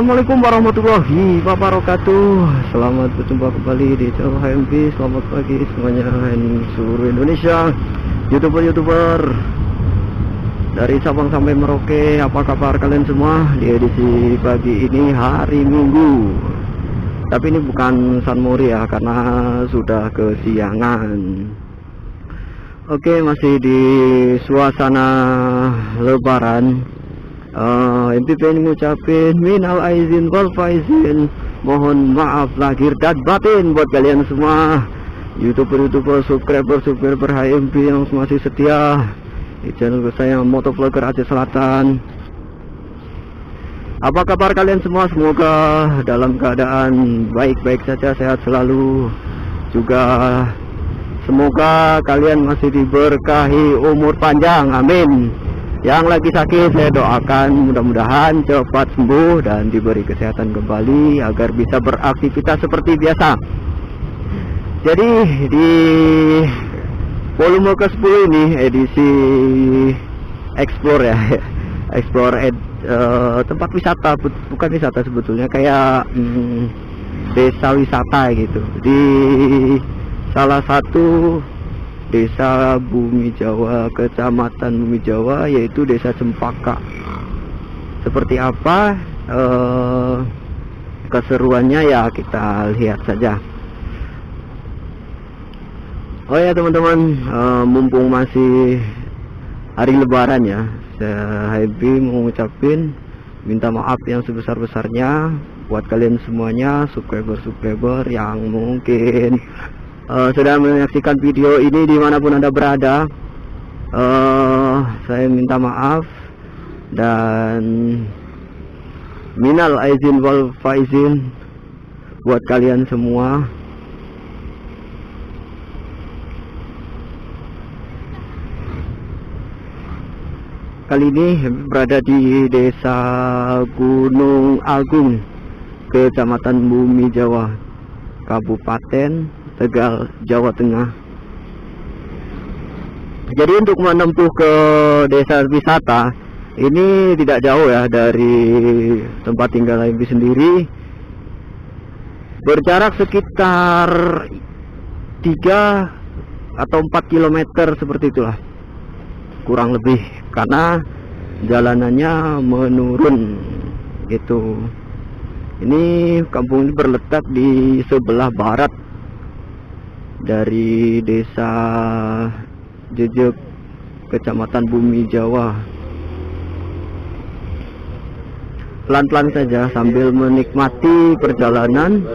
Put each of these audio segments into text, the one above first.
Assalamualaikum warahmatullahi wabarakatuh. Selamat berjumpa kembali di channel HMB. Selamat pagi semuanya di seluruh Indonesia, youtuber dari Sabang sampai Merauke. Apa kabar kalian semua di edisi pagi ini, hari Minggu? Tapi ini bukan San Mori ya, karena sudah kesiangan. Oke, masih di suasana Lebaran. MP pengen ngucapin minal aizin wal faizin, mohon maaf lahir dan batin buat kalian semua youtuber subscriber HMB yang masih setia di channel saya Motovlogger Aceh Selatan. Apa kabar kalian semua? Semoga dalam keadaan baik-baik saja, sehat selalu. Juga semoga kalian masih diberkahi umur panjang, amin. Yang lagi sakit saya doakan mudah-mudahan cepat sembuh dan diberi kesehatan kembali agar bisa beraktivitas seperti biasa. Jadi di volume ke-10 ini edisi explore ya, explore tempat wisata, bukan wisata sebetulnya, kayak desa wisata gitu di salah satu desa Bumi Jawa, kecamatan Bumi Jawa, yaitu desa Cempaka. Seperti apa keseruannya ya, kita lihat saja. Oh ya teman-teman, mumpung masih hari Lebaran ya, saya happy mengucapin minta maaf yang sebesar-besarnya buat kalian semuanya, subscriber yang mungkin sudah menyaksikan video ini dimanapun Anda berada. Saya minta maaf dan minal aizin wal faizin buat kalian semua. Kali ini berada di desa Gunung Agung, kecamatan Bumi Jawa, Kabupaten Tegal, Jawa Tengah. Jadi untuk menempuh ke desa wisata ini tidak jauh ya dari tempat tinggal Ibu sendiri, berjarak sekitar 3 atau 4 km seperti itulah kurang lebih, karena jalanannya menurun gitu. Ini kampung ini berletak di sebelah barat dari desa Jejek, kecamatan Bumi Jawa. Pelan-pelan saja sambil menikmati perjalanan.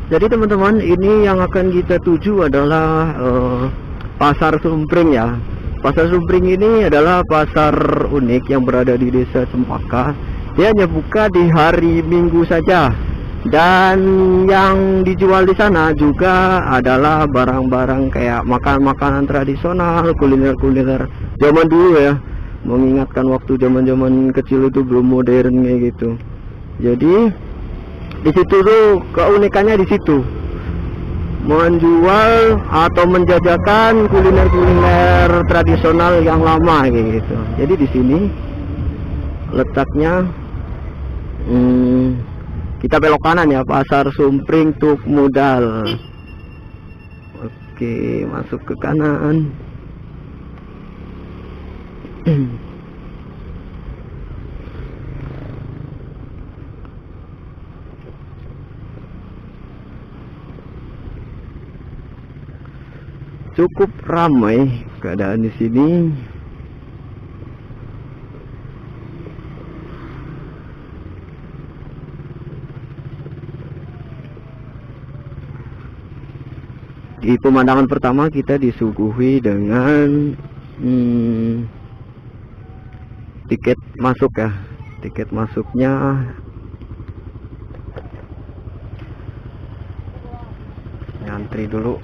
Jadi teman-teman, ini yang akan kita tuju adalah Pasar Sumpring ya. Pasar Sumpring ini adalah pasar unik yang berada di desa Cempaka. Dia hanya buka di hari Minggu saja. Dan yang dijual di sana juga adalah barang-barang kayak makanan tradisional, kuliner zaman dulu ya. Mengingatkan waktu zaman-zaman kecil itu belum modern kayak gitu. Jadi di situ tuh keunikannya, di situ menjual atau menjajakan kuliner tradisional yang lama kayak gitu. Jadi di sini letaknya kita belok kanan ya, Pasar Sumpring Tuk Modal. Oke, masuk ke kanan. Cukup ramai keadaan di sini. Di pemandangan pertama kita disuguhi dengan tiket masuk ya. Tiket masuknya antri dulu.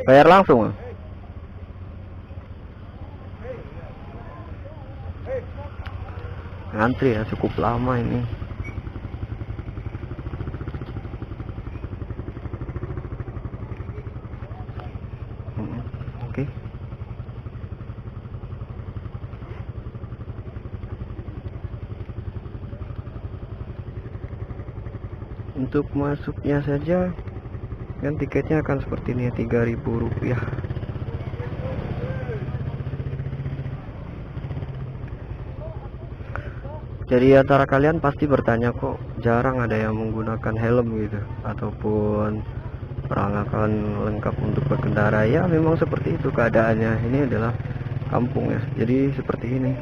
Bayar langsung. Antri ya cukup lama ini. Oke. Untuk masuknya saja kan tiketnya akan seperti ini, Rp3.000. Jadi antara kalian pasti bertanya, kok jarang ada yang menggunakan helm gitu ataupun peralatan lengkap untuk berkendara. Ya memang seperti itu keadaannya. Ini adalah kampung ya, jadi seperti ini.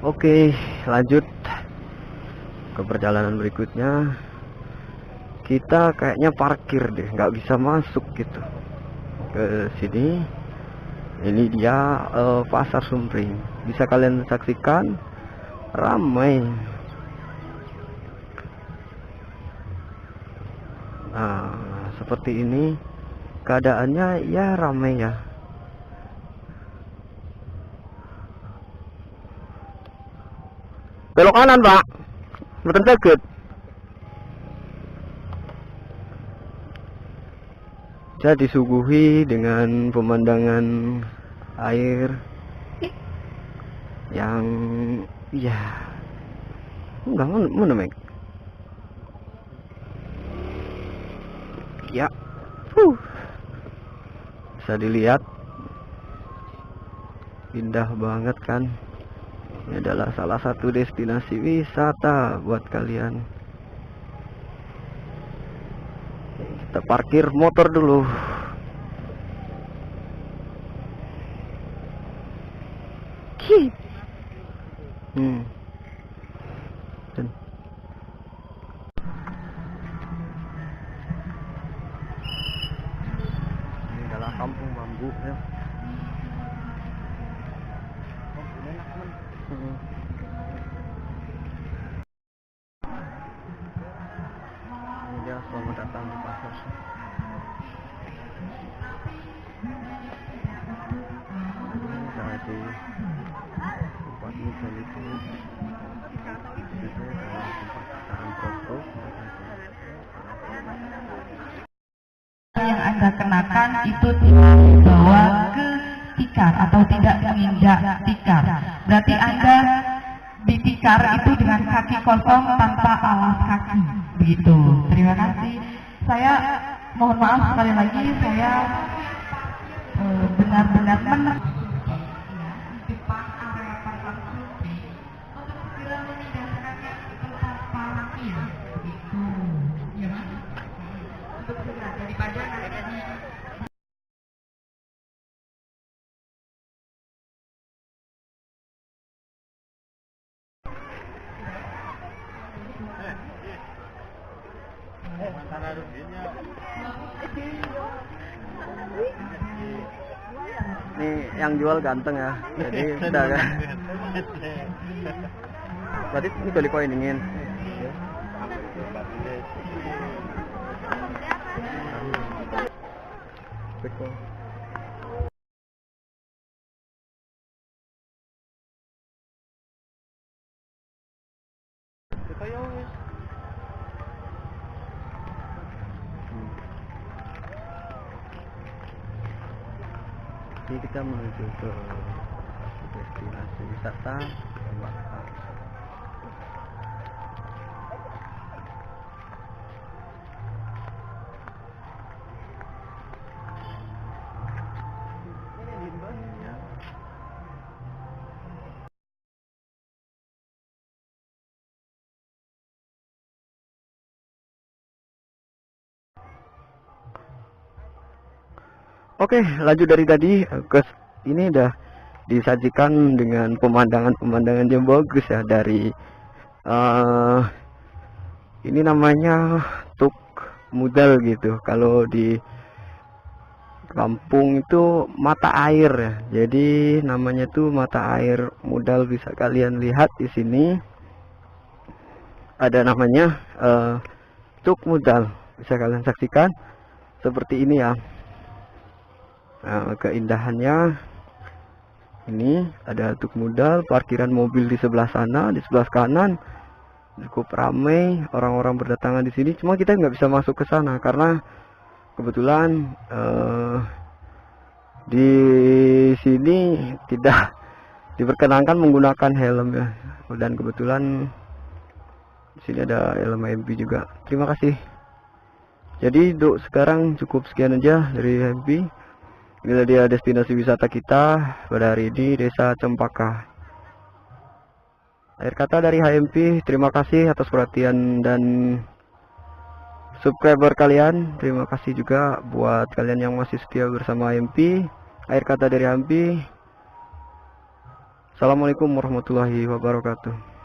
Oke, lanjut ke perjalanan berikutnya. Kita kayaknya parkir deh, nggak bisa masuk gitu ke sini. Ini dia Pasar Sumpring. Bisa kalian saksikan, ramai. Nah, seperti ini keadaannya, ya ramai ya. Belok kanan, Pak. Mboten saged. Saya disuguhi dengan pemandangan air yang ya enggak mana Meg. Ya. Bisa dilihat indah banget kan. Ini adalah salah satu destinasi wisata buat kalian. Kita parkir motor dulu. Dan ini adalah kampung bambu ya. Ini dia, selamat datang di pasar. Jadi tempat muncul itu adalah tempat sarang protokol. Yang Anda kenakan itu tidak dibawa ke tikar atau tidak menginjak tikar. Berarti Anda di tikar itu dengan kaki kosong tanpa alas kaki. Begitu. Terima kasih. Saya mohon maaf sekali lagi, saya benar-benar depan area pasar Sumpring untuk segera memindahkannya ke tempat parkir. Begitu. Ya, Mas. Untuk segera daripada nanti Nih yang jual ganteng ya, jadi udah kan. Berarti ini beli koin ingin. Betul. Ini kita menuju ke destinasi wisata Lembata. Oke, lanjut dari tadi ke ini udah disajikan dengan pemandangan-pemandangan yang bagus ya dari ini namanya tuk mudal gitu. Kalau di kampung itu mata air ya. Jadi namanya tuh mata air mudal, bisa kalian lihat di sini ada namanya tuk mudal. Bisa kalian saksikan seperti ini ya. Nah, keindahannya ini ada tuk mudal, parkiran mobil di sebelah sana, di sebelah kanan cukup ramai orang-orang berdatangan di sini. Cuma kita nggak bisa masuk ke sana karena kebetulan di sini tidak diperkenankan menggunakan helm ya. Dan kebetulan di sini ada helm HMP juga. Terima kasih. Jadi untuk sekarang cukup sekian aja dari HMP. Inilah dia destinasi wisata kita pada hari ini, Desa Cempaka. Akhir kata dari HMP, terima kasih atas perhatian dan subscriber kalian. Terima kasih juga buat kalian yang masih setia bersama HMP. Akhir kata dari HMP, assalamualaikum warahmatullahi wabarakatuh.